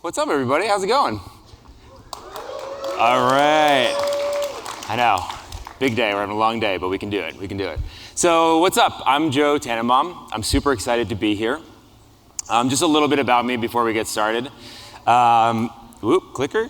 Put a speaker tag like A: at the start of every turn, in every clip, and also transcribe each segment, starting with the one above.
A: What's up, everybody? How's it going? All right. I know. Big day. We're having a long day, but we can do it. We can do it. So what's up? I'm Joe Tannenbaum. I'm super excited to be here. Just a little bit about me before we get started. Clicker.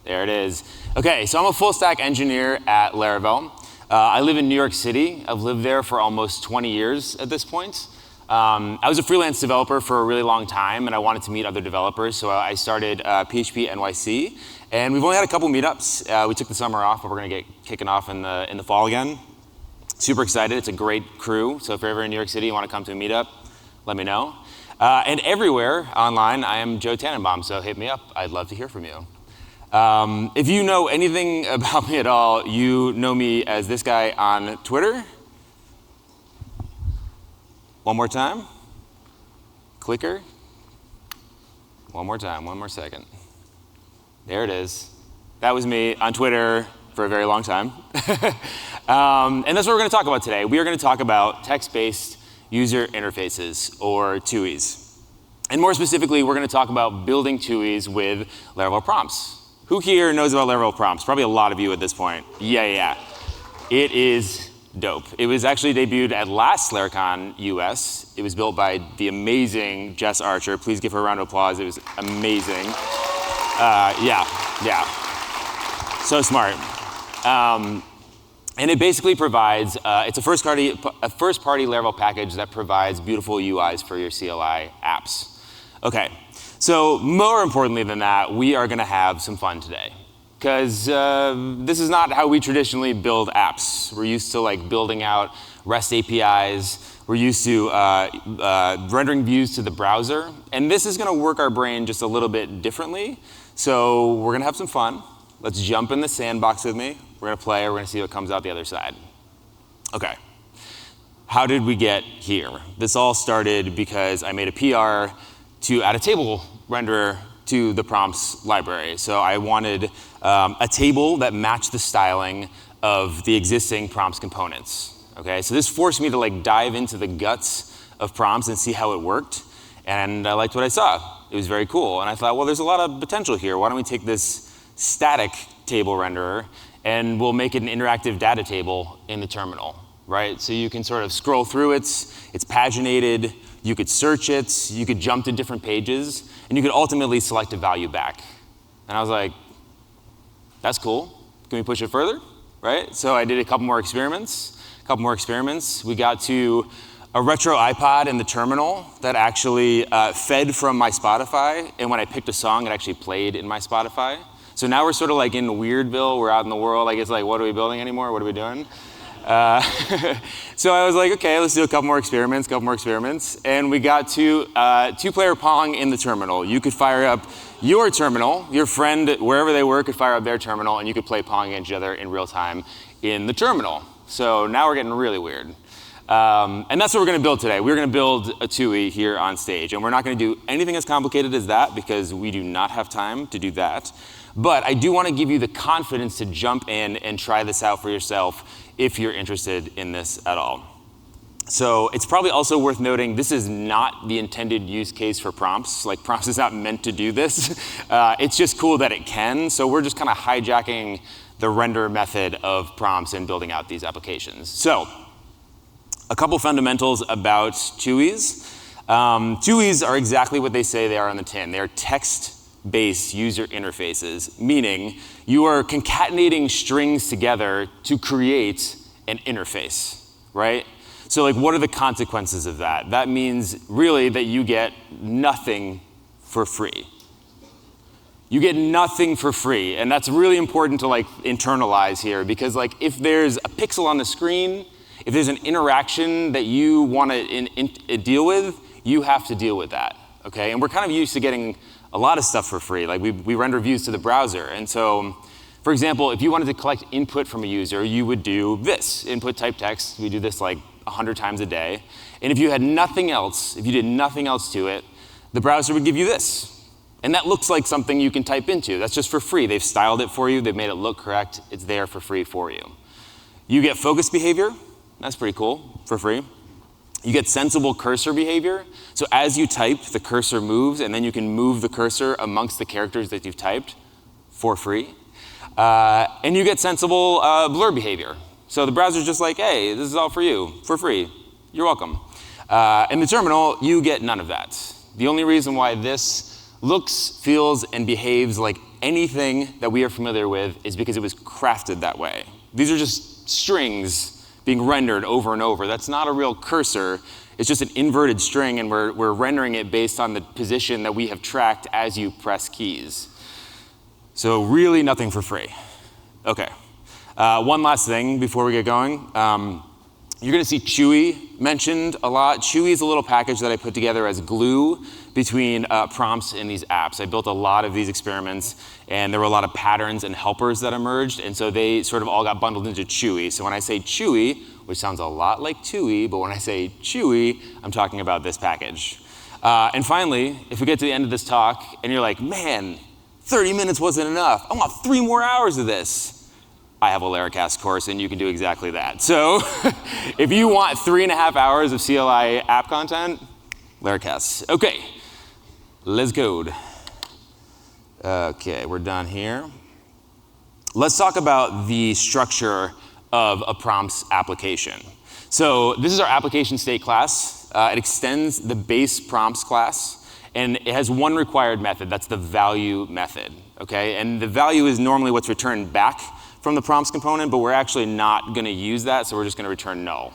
A: There it is. Okay, so I'm a full stack engineer at Larapromps. I live in New York City. I've lived there for almost 20 years at this point. I was a freelance developer for a really long time, and I wanted to meet other developers, so I started PHP NYC, and we've only had a couple meetups. We took the summer off, but we're going to get kicking off in the fall again. Super excited. It's a great crew, so if you're ever in New York City and want to come to a meetup, let me know. And everywhere online, I am Joe Tannenbaum, so hit me up. I'd love to hear from you. If you know anything about me at all, you know me as this guy on Twitter. One more time. Clicker. One more time, one more second. There it is. That was me on Twitter for a very long time. And that's what we're going to talk about today. We are going to talk about text-based user interfaces, or chewy's. And more specifically, we're going to talk about building chewy's with Larapromps. Who here knows about Larapromps? Probably a lot of you at this point. Yeah. It is dope. It was actually debuted at last Laracon US. It was built by the amazing Jess Archer. Please give her a round of applause. It was amazing. Yeah. So smart. And it basically provides, it's a first-party Laravel package that provides beautiful UIs for your CLI apps. Okay, so more importantly than that, we are going to have some fun today. Because this is not how we traditionally build apps. We're used to building out REST APIs. We're used to rendering views to the browser. And this is going to work our brain just a little bit differently. So we're going to have some fun. Let's jump in the sandbox with me. We're going to play. We're going to see what comes out the other side. OK. How did we get here? This all started because I made a PR to add a table renderer to the prompts library. So I wanted a table that matched the styling of the existing prompts components. Okay, so this forced me to dive into the guts of prompts and see how it worked. And I liked what I saw. It was very cool. And I thought, well, there's a lot of potential here. Why don't we take this static table renderer and we'll make it an interactive data table in the terminal, right? So you can sort of scroll through it. It's paginated. You could search it. You could jump to different pages. And you could ultimately select a value back. And I was like, that's cool. Can we push it further? Right? So I did a couple more experiments. We got to a retro iPod in the terminal that actually fed from my Spotify. And when I picked a song, it actually played in my Spotify. So now we're sort of in Weirdville. We're out in the world. It's what are we building anymore? What are we doing? So I was like, okay, let's do a couple more experiments. And we got to two-player Pong in the terminal. You could fire up your terminal. Your friend, wherever they were, could fire up their terminal, and you could play Pong against each other in real time in the terminal. So now we're getting really weird. And that's what we're going to build today. We're going to build a chewy here on stage. And we're not going to do anything as complicated as that because we do not have time to do that. But I do want to give you the confidence to jump in and try this out for yourself if you're interested in this at all. So it's probably also worth noting this is not the intended use case for prompts. Prompts is not meant to do this. It's just cool that it can. So we're just kind of hijacking the render method of prompts and building out these applications. So a couple fundamentals about chewy's. Chewy's are exactly what they say they are on the tin. They are text-based user interfaces, meaning you are concatenating strings together to create an interface, right? So what are the consequences of that? That means really that you get nothing for free. You get nothing for free, and that's really important to internalize here because if there's a pixel on the screen, if there's an interaction that you want to deal with, you have to deal with that, okay? And we're kind of used to getting a lot of stuff for free. We render views to the browser. And so, for example, if you wanted to collect input from a user, you would do this, input type text. We do this 100 times a day. And if you had nothing else, if you did nothing else to it, the browser would give you this. And that looks like something you can type into. That's just for free. They've styled it for you. They've made it look correct. It's there for free for you. You get focus behavior. That's pretty cool, for free. You get sensible cursor behavior. So as you type, the cursor moves, and then you can move the cursor amongst the characters that you've typed for free. And you get sensible blur behavior. So the browser's just like, hey, this is all for you, for free. You're welcome. In the terminal, you get none of that. The only reason why this looks, feels, and behaves like anything that we are familiar with is because it was crafted that way. These are just strings being rendered over and over. That's not a real cursor. It's just an inverted string, and we're rendering it based on the position that we have tracked as you press keys. So really nothing for free. Okay. One last thing before we get going. You're going to see Chewy mentioned a lot. Chewy is a little package that I put together as glue between prompts in these apps. I built a lot of these experiments, and there were a lot of patterns and helpers that emerged, and so they sort of all got bundled into Chewy. So when I say Chewy, which sounds a lot like Tui, but when I say Chewy, I'm talking about this package. And finally, if we get to the end of this talk, and you're like, man, 30 minutes wasn't enough. I want 3 more hours of this. I have a Laracast course, and you can do exactly that. So if you want 3.5 hours of CLI app content, Laracast. Okay, let's code. Okay, we're done here. Let's talk about the structure of a prompts application. So this is our application state class. It extends the base prompts class, and it has one required method. That's the value method, okay? And the value is normally what's returned back from the prompts component, but we're actually not going to use that, so we're just going to return null.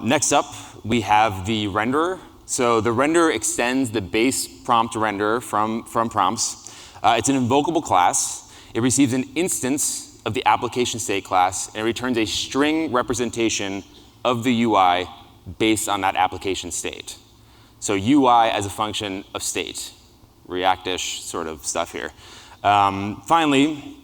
A: Next up, we have the renderer. So the renderer extends the base prompt renderer from prompts. It's an invocable class. It receives an instance of the application state class, and it returns a string representation of the UI based on that application state. So UI as a function of state, React-ish sort of stuff here. Finally,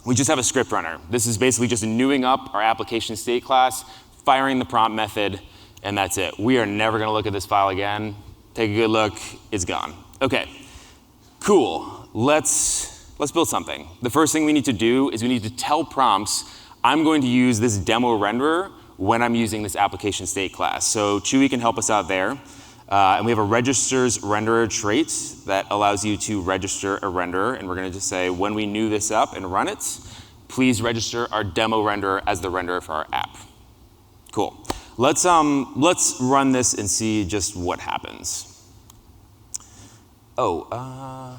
A: we just have a script runner. This is basically just newing up our application state class, firing the prompt method, and that's it. We are never going to look at this file again. Take a good look. It's gone. Okay, cool. Let's build something. The first thing we need to do is we need to tell prompts, I'm going to use this demo renderer when I'm using this application state class. So Chewy can help us out there. And we have a registers renderer trait that allows you to register a renderer. And we're going to just say, when we new this up and run it, please register our demo renderer as the renderer for our app. Cool. Let's run this and see just what happens. Oh,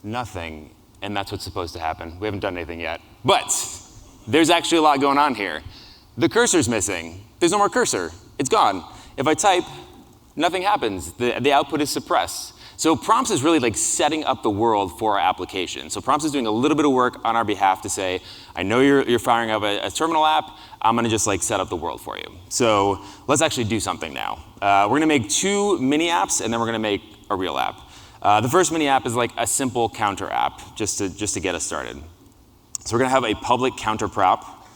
A: nothing. And that's what's supposed to happen. We haven't done anything yet. But there's actually a lot going on here. The cursor's missing. There's no more cursor. It's gone. If I type, nothing happens. The output is suppressed. So prompts is really like setting up the world for our application. So prompts is doing a little bit of work on our behalf to say, I know you're firing up a terminal app. I'm going to just like set up the world for you. So let's actually do something now. We're going to make 2 mini apps, and then we're going to make a real app. The first mini app is like a simple counter app, just to get us started. So we're going to have a public counter prop,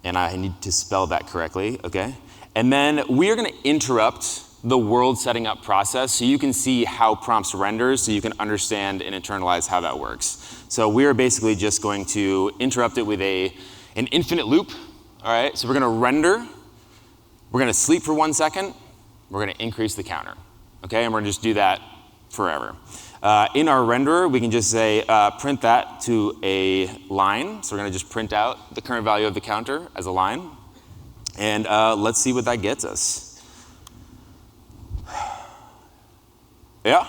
A: and I need to spell that correctly, okay? And then we are going to interrupt the world setting up process so you can see how prompts renders, so you can understand and internalize how that works. So we are basically just going to interrupt it with an infinite loop. All right, so we're going to render, we're going to sleep for 1 second, we're going to increase the counter, okay? And we're going to just do that forever. In our renderer, we can just say print that to a line. So we're going to just print out the current value of the counter as a line. And let's see what that gets us. Yeah,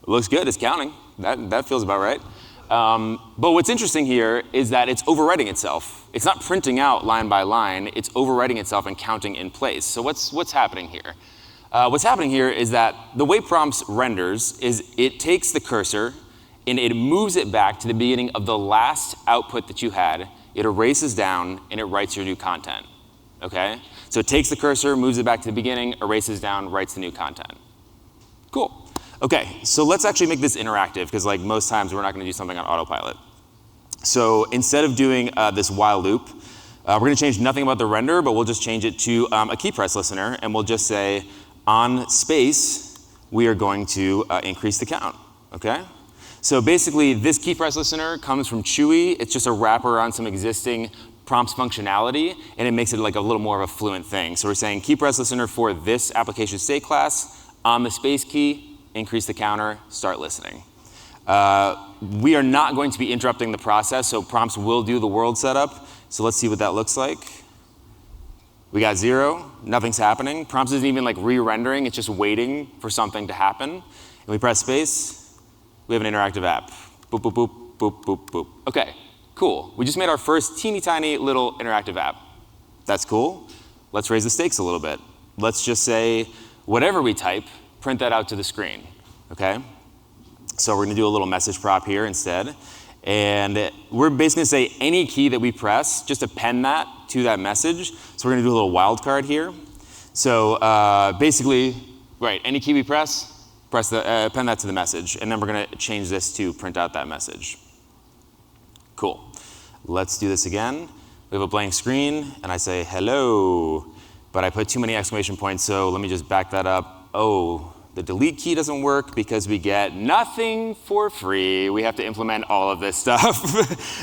A: it looks good. It's counting. That feels about right. But what's interesting here is that it's overwriting itself. It's not printing out line by line. It's overwriting itself and counting in place. So what's happening here? What's happening here is that the way prompts renders is it takes the cursor and it moves it back to the beginning of the last output that you had. It erases down and it writes your new content. Okay? So it takes the cursor, moves it back to the beginning, erases down, writes the new content. Cool. Okay, so let's actually make this interactive, because like most times we're not going to do something on autopilot. So instead of doing this while loop, we're going to change nothing about the render, but we'll just change it to a key press listener, and we'll just say on space, we are going to increase the count. Okay? So basically, this key press listener comes from Chewy. It's just a wrapper on some existing prompts functionality, and it makes it like a little more of a fluent thing. So we're saying key press listener for this application state class, on the space key, increase the counter, start listening. We are not going to be interrupting the process, so prompts will do the world setup. So let's see what that looks like. We got 0, nothing's happening. Prompts isn't even like re-rendering, it's just waiting for something to happen. And we press space, we have an interactive app. Boop, boop, boop, boop, boop, boop. Okay, cool. We just made our first teeny tiny little interactive app. That's cool. Let's raise the stakes a little bit. Let's just say whatever we type, print that out to the screen, okay? So we're gonna do a little message prop here instead. And we're basically gonna say any key that we press, just append that to that message. So we're gonna do a little wildcard here. So basically, right, any key we press append that to the message. And then we're gonna change this to print out that message. Cool. Let's do this again. We have a blank screen, and I say hello, but I put too many exclamation points, so let me just back that up. Oh, the delete key doesn't work because we get nothing for free. We have to implement all of this stuff.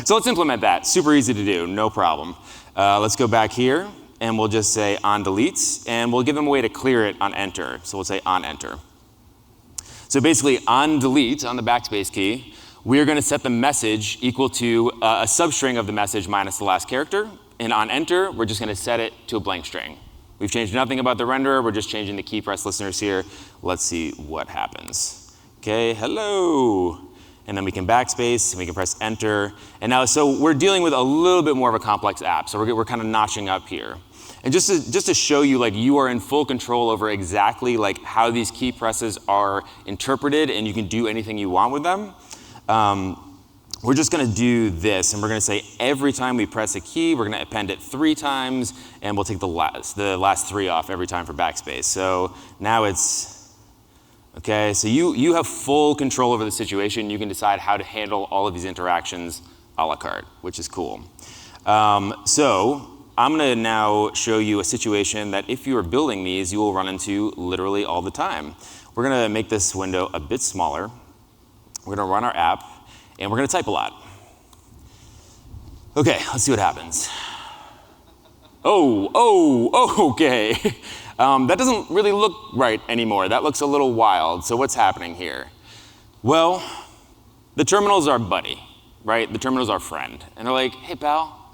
A: So let's implement that. Super easy to do, no problem. Let's go back here, and we'll just say on delete, and we'll give them a way to clear it on enter. So we'll say on enter. So basically, on delete, on the backspace key, we're going to set the message equal to a substring of the message minus the last character. And on enter, we're just going to set it to a blank string. We've changed nothing about the renderer. We're just changing the key press listeners here. Let's see what happens. OK, hello. And then we can backspace, and we can press enter. And now, so we're dealing with a little bit more of a complex app. So we're kind of notching up here. And just to show you, like, you are in full control over exactly like how these key presses are interpreted, and you can do anything you want with them. We're just going to do this, and we're going to say every time we press a key, we're going to append it 3 times, and we'll take the last 3 off every time for backspace. So now it's, okay, so you have full control over the situation. You can decide how to handle all of these interactions a la carte, which is cool. So I'm going to now show you a situation that if you are building these, you will run into literally all the time. We're going to make this window a bit smaller. We're going to run our app, and we're going to type a lot. OK, let's see what happens. OK. That doesn't really look right anymore. That looks a little wild. So what's happening here? Well, the terminal's our buddy, right? The terminal's our friend. And they're like, hey, pal,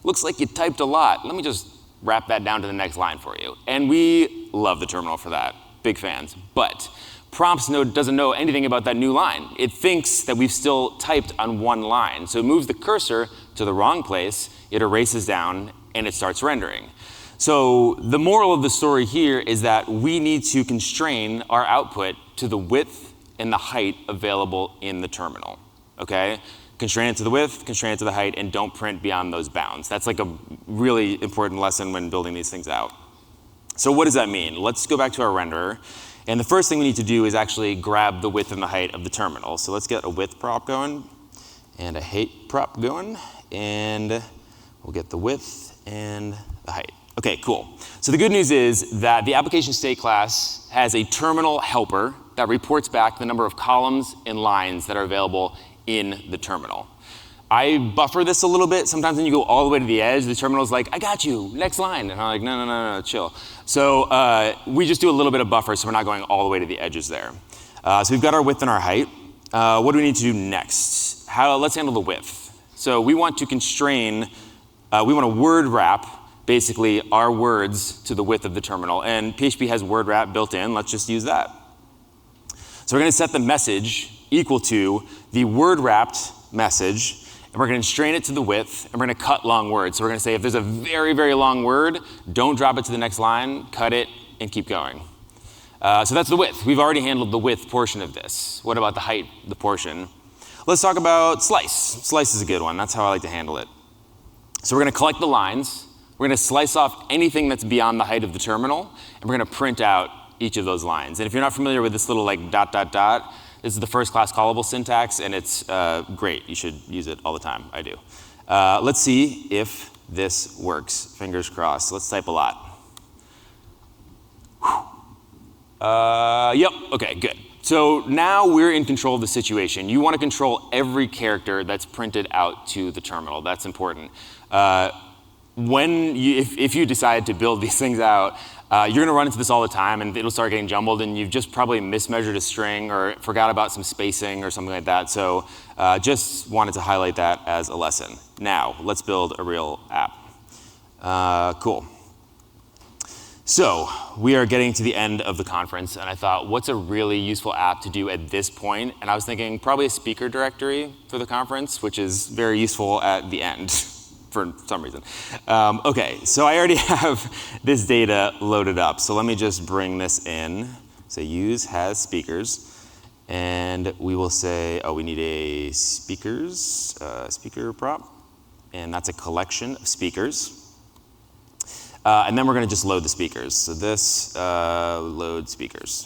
A: looks like you typed a lot. Let me just wrap that down to the next line for you. And we love the terminal for that. Big fans. But prompts doesn't know anything about that new line. It thinks that we've still typed on one line. So it moves the cursor to the wrong place, it erases down, and it starts rendering. So the moral of the story here is that we need to constrain our output to the width and the height available in the terminal, okay? Constrain it to the width, constrain it to the height, and don't print beyond those bounds. That's like a really important lesson when building these things out. So what does that mean? Let's go back to our renderer. And the first thing we need to do is actually grab the width and the height of the terminal. So let's get a width prop going and a height prop going. And we'll get the width and the height. OK, cool. So the good news is that the application state class has a terminal helper that reports back the number of columns and lines that are available in the terminal. I buffer this a little bit. Sometimes when you go all the way to the edge, the terminal's like, I got you, next line. And I'm like, no, chill. So we just do a little bit of buffer so we're not going all the way to the edges there. So we've got our width and our height. What do we need to do next? Let's handle the width. So we want to constrain, we want to word wrap, basically, our words to the width of the terminal. And PHP has word wrap built in. Let's just use that. So we're going to set the message equal to the word wrapped message. And we're going to constrain it to the width, and we're going to cut long words. So we're going to say if there's a very, very long word, don't drop it to the next line, cut it, and keep going. So that's the width. We've already handled the width portion of this. What about the height, the portion? Let's talk about slice. Slice is a good one. That's how I like to handle it. So we're going to collect the lines. We're going to slice off anything that's beyond the height of the terminal, and we're going to print out each of those lines. And if you're not familiar with this little like ... This is the first class callable syntax, and it's great. You should use it all the time. I do. Let's see if this works. Fingers crossed. Let's type a lot. Yep. OK, good. So now we're in control of the situation. You want to control every character that's printed out to the terminal. That's important. If you decide to build these things out, you're going to run into this all the time, and it'll start getting jumbled, and you've just probably mismeasured a string or forgot about some spacing or something like that. So just wanted to highlight that as a lesson. Now, let's build a real app. Cool. So we are getting to the end of the conference, and I thought, what's a really useful app to do at this point? And I was thinking probably a speaker directory for the conference, which is very useful at the end for some reason. OK, so I already have this data loaded up. So let me just bring this in. Say use has speakers. And we will say, oh, we need a speaker prop. And that's a collection of speakers. And then we're going to just load the speakers. So this load speakers.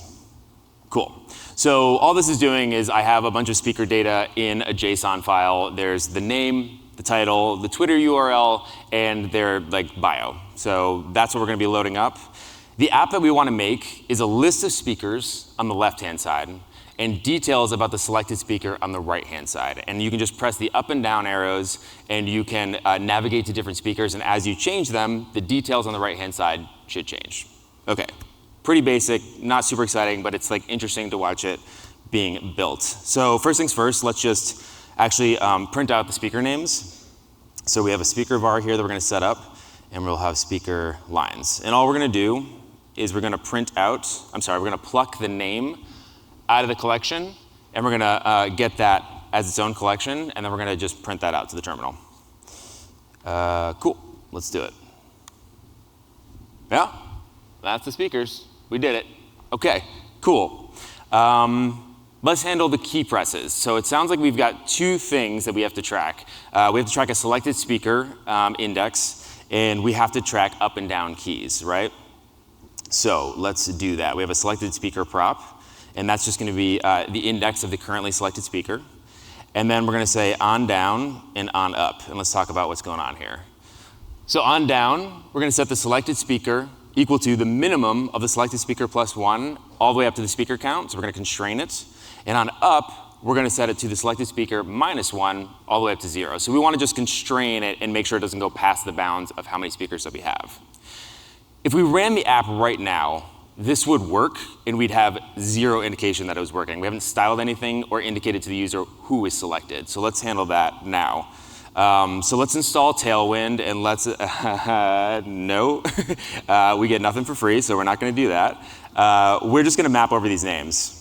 A: Cool. So all this is doing is I have a bunch of speaker data in a JSON file. There's the name, the title, the Twitter URL, and their bio. So that's what we're going to be loading up. The app that we want to make is a list of speakers on the left-hand side and details about the selected speaker on the right-hand side. And you can just press the up and down arrows, and you can navigate to different speakers. And as you change them, the details on the right-hand side should change. OK, pretty basic, not super exciting, but it's interesting to watch it being built. So first things first, let's just actually print out the speaker names. So we have a speaker var here that we're going to set up, and we'll have speaker lines. And all we're going to do is we're going to we're going to pluck the name out of the collection, and we're going to get that as its own collection, and then we're going to just print that out to the terminal. Cool, let's do it. Yeah, that's the speakers. We did it. OK, cool. Let's handle the key presses. So it sounds like we've got two things that we have to track. We have to track a selected speaker index, and we have to track up and down keys, right? So let's do that. We have a selected speaker prop, and that's just going to be the index of the currently selected speaker. And then we're going to say on down and on up. And let's talk about what's going on here. So on down, we're going to set the selected speaker equal to the minimum of the selected speaker plus 1 all the way up to the speaker count. So we're going to constrain it. And on up, we're going to set it to the selected speaker minus 1 all the way up to 0. So we want to just constrain it and make sure it doesn't go past the bounds of how many speakers that we have. If we ran the app right now, this would work, and we'd have 0 indication that it was working. We haven't styled anything or indicated to the user who is selected. So let's handle that now. So let's install Tailwind, and let's, no. We get nothing for free, so we're not going to do that. We're just going to map over these names.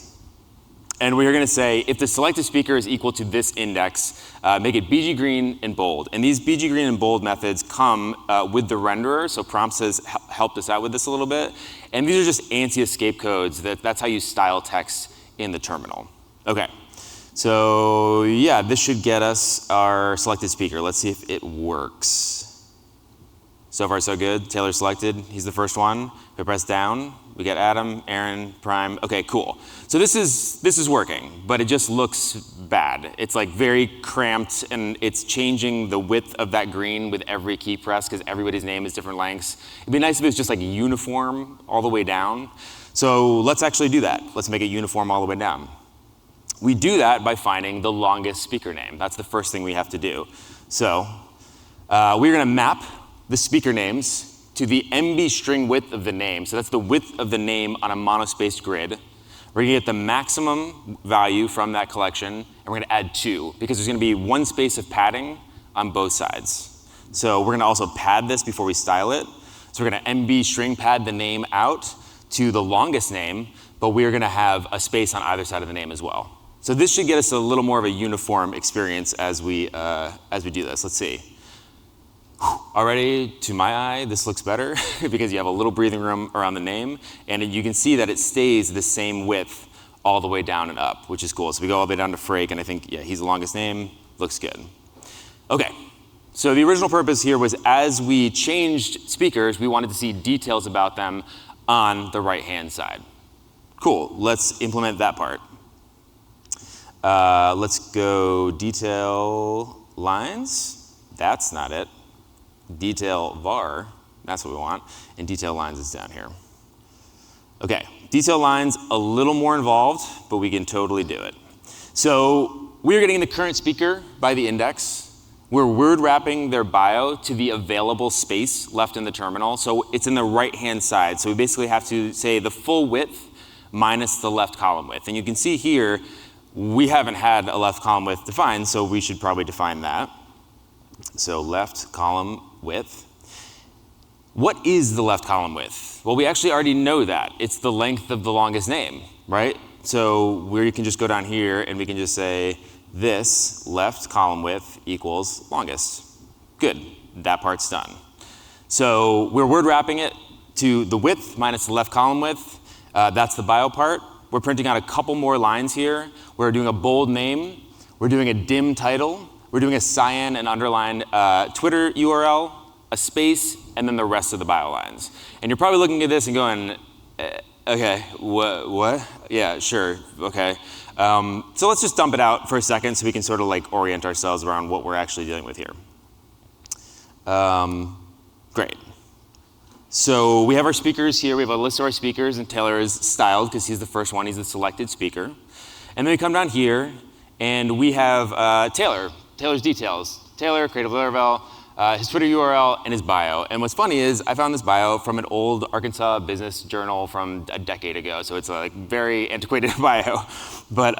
A: And we're going to say, if the selected speaker is equal to this index, make it BG green and bold. And these BG green and bold methods come with the renderer. So Promps has helped us out with this a little bit. And these are just ANSI escape codes. That's how you style text in the terminal. OK, so yeah, this should get us our selected speaker. Let's see if it works. So far, so good. Taylor selected. He's the first one. If I press down, we get Adam, Aaron, Prime. OK, cool. So this is working, but it just looks bad. It's very cramped, and it's changing the width of that green with every key press because everybody's name is different lengths. It'd be nice if it was just uniform all the way down. So let's actually do that. Let's make it uniform all the way down. We do that by finding the longest speaker name. That's the first thing we have to do. So we're going to map the speaker names to the MB string width of the name. So that's the width of the name on a monospaced grid. We're going to get the maximum value from that collection, and we're going to add 2, because there's going to be 1 space of padding on both sides. So we're going to also pad this before we style it. So we're going to MB string pad the name out to the longest name, but we're going to have a space on either side of the name as well. So this should get us a little more of a uniform experience as we do this. Let's see. Already, to my eye, this looks better because you have a little breathing room around the name, and you can see that it stays the same width all the way down and up, which is cool. So we go all the way down to Frake, and I think, yeah, he's the longest name. Looks good. OK, so the original purpose here was as we changed speakers, we wanted to see details about them on the right-hand side. Cool, let's implement that part. Let's go detail lines. That's not it. Detail var, that's what we want, and detail lines is down here. OK, detail lines, a little more involved, but we can totally do it. So we're getting the current speaker by the index. We're word wrapping their bio to the available space left in the terminal. So it's in the right-hand side. So we basically have to say the full width minus the left column width. And you can see here, we haven't had a left column width defined, so we should probably define that. So left column width. What is the left column width? Well, we actually already know that. It's the length of the longest name, right? So we can just go down here and we can just say this left column width equals longest. Good, that part's done. So we're word wrapping it to the width minus the left column width. That's the bio part. We're printing out a couple more lines here. We're doing a bold name. We're doing a dim title. We're doing a cyan and underlined Twitter URL, a space, and then the rest of the bio lines. And you're probably looking at this and going, okay, what? Yeah, sure, okay. So let's just dump it out for a second so we can sort of like orient ourselves around what we're actually dealing with here. Great. So we have our speakers here. We have a list of our speakers, and Taylor is styled because he's the first one. He's the selected speaker. And then we come down here, and we have Taylor. Taylor's details. Taylor, creative Laravel, his Twitter URL, and his bio. And what's funny is I found this bio from an old Arkansas business journal from a decade ago. So it's a like, very antiquated bio. But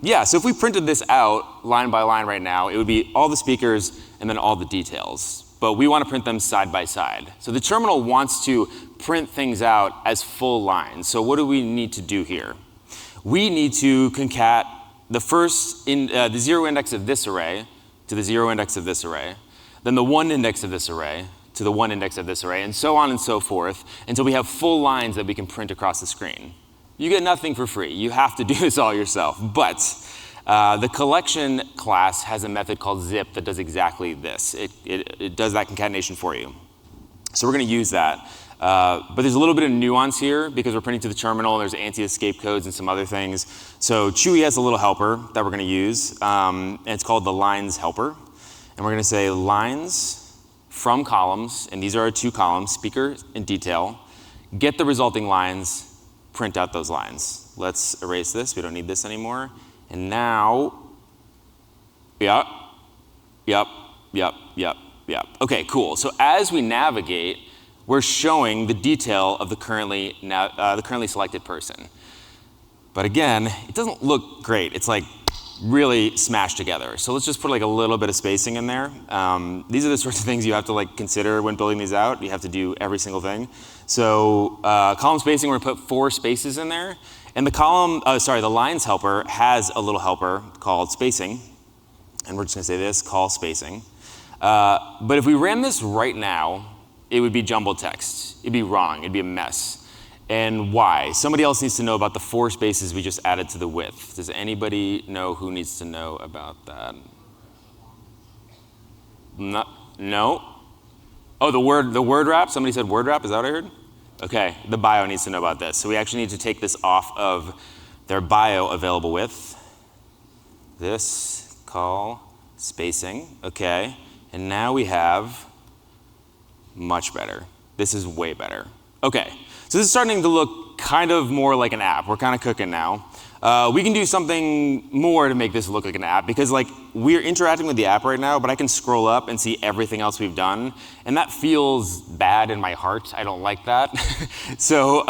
A: yeah, so if we printed this out line by line right now, it would be all the speakers and then all the details. But we want to print them side by side. So the terminal wants to print things out as full lines. So what do we need to do here? We need to concat the first, the 0 index of this array to the 0 index of this array, then the 1 index of this array to the 1 index of this array, and so on and so forth, until we have full lines that we can print across the screen. You get nothing for free. You have to do this all yourself. But the collection class has a method called zip that does exactly this. It does that concatenation for you. So we're going to use that. But there's a little bit of nuance here because we're printing to the terminal and there's anti-escape codes and some other things. So Chewy has a little helper that we're going to use, and it's called the lines helper. And we're going to say lines from columns, and these are our 2 columns, speaker and detail. Get the resulting lines, print out those lines. Let's erase this. We don't need this anymore. And now, yep. Okay, cool. So as we navigate, we're showing the detail of the currently selected person. But again, it doesn't look great. It's like really smashed together. So let's just put like a little bit of spacing in there. These are the sorts of things you have to like consider when building these out. You have to do every single thing. So column spacing, we're gonna put 4 spaces in there. And the lines helper has a little helper called spacing. And we're just gonna say this, call spacing. But if we ran this right now, it would be jumbled text. It'd be wrong, it'd be a mess. And why? Somebody else needs to know about the 4 spaces we just added to the width. Does anybody know who needs to know about that? No? Oh, the word wrap? Somebody said word wrap, is that what I heard? Okay, the bio needs to know about this. So we actually need to take this off of their bio available with. This, call, spacing, okay. And now we have much better. This is way better. Okay, so this is starting to look kind of more like an app. We're kind of cooking now. We can do something more to make this look like an app because like we're interacting with the app right now, but I can scroll up and see everything else we've done. And that feels bad in my heart. I don't like that. So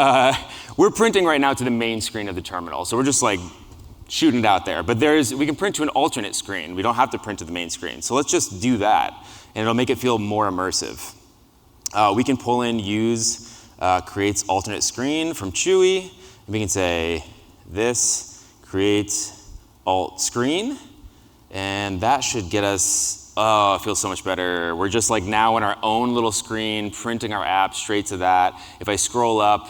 A: we're printing right now to the main screen of the terminal. So we're just like shooting it out there. But we can print to an alternate screen. We don't have to print to the main screen. So let's just do that and it'll make it feel more immersive. We can pull in use creates alternate screen from Chewy. And we can say this creates alt screen. And that should get us, oh, it feels so much better. We're just like now in our own little screen, printing our app straight to that. If I scroll up,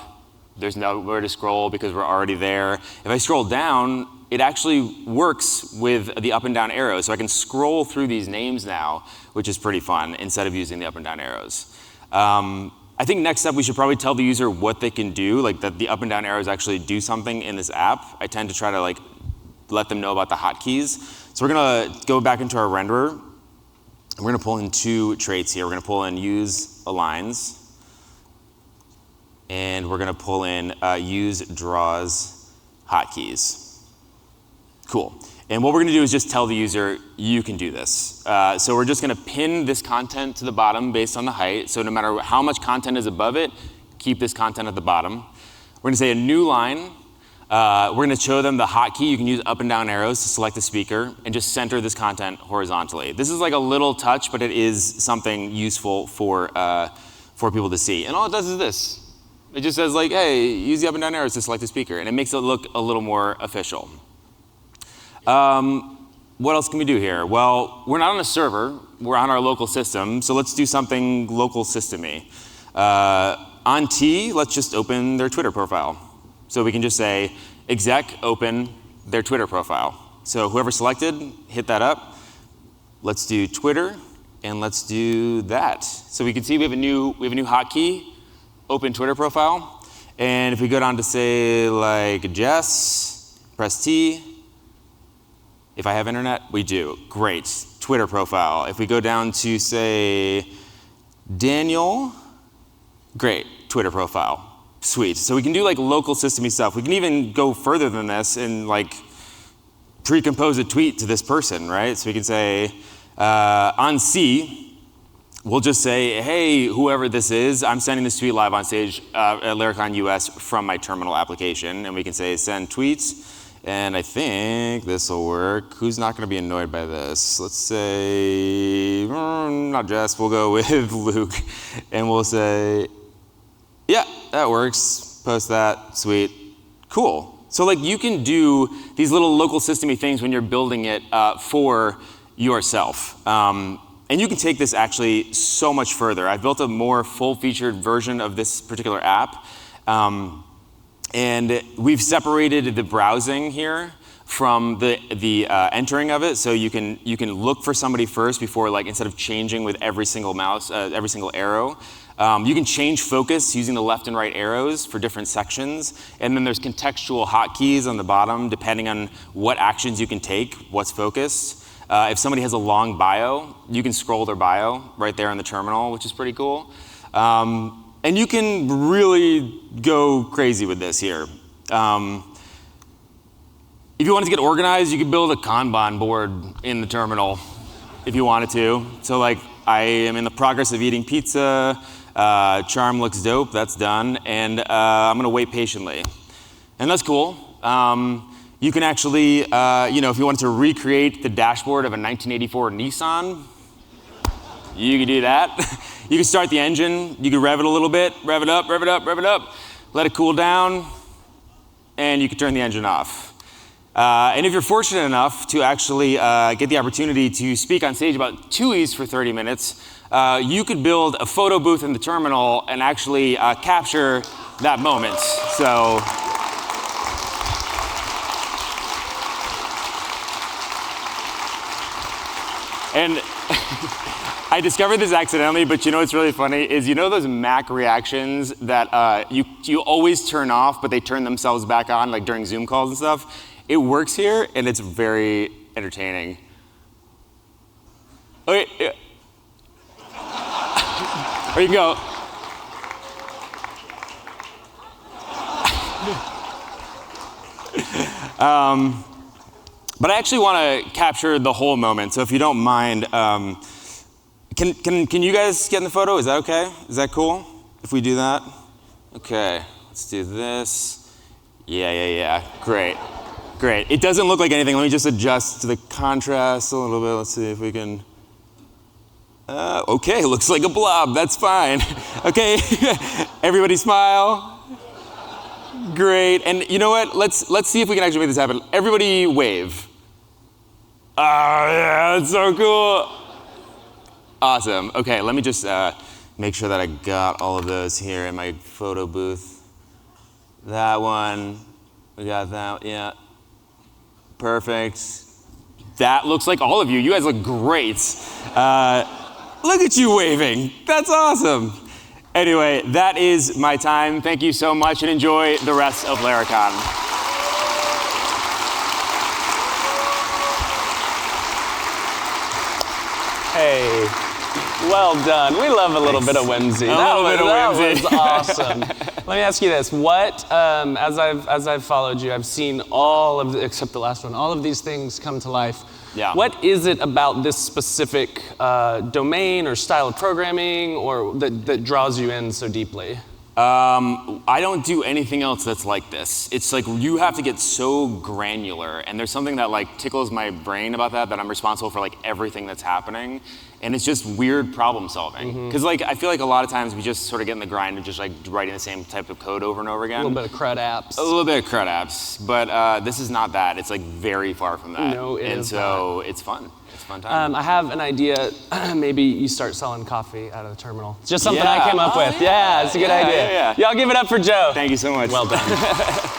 A: there's nowhere to scroll because we're already there. If I scroll down, it actually works with the up and down arrows. So I can scroll through these names now, which is pretty fun, instead of using the up and down arrows. I think next up we should probably tell the user what they can do, like that the up and down arrows actually do something in this app. I tend to try to like let them know about the hotkeys. So we're gonna go back into our renderer. And we're gonna pull in 2 traits here. We're gonna pull in use aligns. and we're gonna pull in use draws hotkeys. Cool. And what we're gonna do is just tell the user, you can do this. So we're just gonna pin this content to the bottom based on the height. So no matter how much content is above it, keep this content at the bottom. We're gonna say a new line. We're gonna show them the hotkey. You can use up and down arrows to select the speaker and just center this content horizontally. This is like a little touch, but it is something useful for people to see. And all it does is this. It just says like, hey, use the up and down arrows to select the speaker. And it makes it look a little more official. What else can we do here? Well, we're not on a server. We're on our local system. So let's do something local system-y. On T, let's just open their Twitter profile. So we can just say, exec open their Twitter profile. So whoever selected, hit that up. Let's do Twitter, and let's do that. So we can see we have a new hotkey, open Twitter profile. And if we go down to say like Jess, press T. If I have internet, we do. Great, Twitter profile. If we go down to say Daniel, great, Twitter profile. Sweet. So we can do like local system-y stuff. We can even go further than this and like pre-compose a tweet to this person, right? So we can say on C, we'll just say, hey, whoever this is, I'm sending this tweet live on stage at Laracon US from my terminal application. And we can say send tweets. And I think this will work. Who's not going to be annoyed by this? Let's say, not Jess, we'll go with Luke. And we'll say, yeah, that works. Post that, sweet, cool. So like you can do these little local system-y things when you're building it for yourself. And you can take this actually so much further. I've built a more full-featured version of this particular app. And we've separated the browsing here from the entering of it, so you can look for somebody first before, like, instead of changing with every single mouse, every single arrow. You can change focus using the left and right arrows for different sections, and then there's contextual hotkeys on the bottom depending on what actions you can take, what's focused. If somebody has a long bio, you can scroll their bio right there in the terminal, which is pretty cool. And you can really go crazy with this here. If you wanted to get organized, you could build a Kanban board in the terminal if you wanted to. So like, I am in the progress of eating pizza. Charm looks dope, that's done. And I'm gonna wait patiently. And that's cool. You can actually, if you wanted to recreate the dashboard of a 1984 Nissan, you could do that. You can start the engine, you can rev it a little bit, rev it up, rev it up, rev it up, let it cool down, and you can turn the engine off. And if you're fortunate enough to actually get the opportunity to speak on stage about chewies for 30 minutes, you could build a photo booth in the terminal and actually capture that moment. So. And I discovered this accidentally, but you know what's really funny is, you know those Mac reactions that you always turn off, but they turn themselves back on, like during Zoom calls and stuff? It works here, and it's very entertaining. Okay, yeah. Or you can go. But I actually want to capture the whole moment, so if you don't mind, can you guys get in the photo? Is that okay? Is that cool if we do that? Okay, let's do this. Yeah, great. It doesn't look like anything. Let me just adjust to the contrast a little bit. Let's see if we can. Okay, looks like a blob, that's fine. Okay, everybody smile. Great, and you know what? Let's see if we can actually make this happen. Everybody wave. Yeah, that's so cool. Awesome. Okay, let me just make sure that I got all of those here in my photo booth. That one, we got that, yeah. Perfect. That looks like all of you. You guys look great. Look at you waving. That's awesome. Anyway, that is my time. Thank you so much, and enjoy the rest of Laracon.
B: Hey, well done. We love a little bit of whimsy.
A: That was awesome.
B: Let me ask you this: what, as I've followed you, I've seen all of except the last one, all of these things come to life.
A: Yeah.
B: What is it about this specific domain or style of programming, or that draws you in so deeply?
A: I don't do anything else that's like this. It's like you have to get so granular, and there's something that like tickles my brain about that I'm responsible for like everything that's happening, and it's just weird problem solving. Because like I feel like a lot of times we just sort of get in the grind of just like writing the same type of code over and over again.
B: A little bit of CRUD apps.
A: A little bit of CRUD apps, but this is not that. It's like very far from that.
B: No, it
A: and
B: is
A: so
B: not.
A: It's fun. It's a fun time.
B: I have an idea. Maybe you start selling coffee out of the terminal. It's just something I came up with. Yeah, it's a good idea.
A: Yeah.
B: Y'all give it up for Joe.
A: Thank you so much.
B: Well done.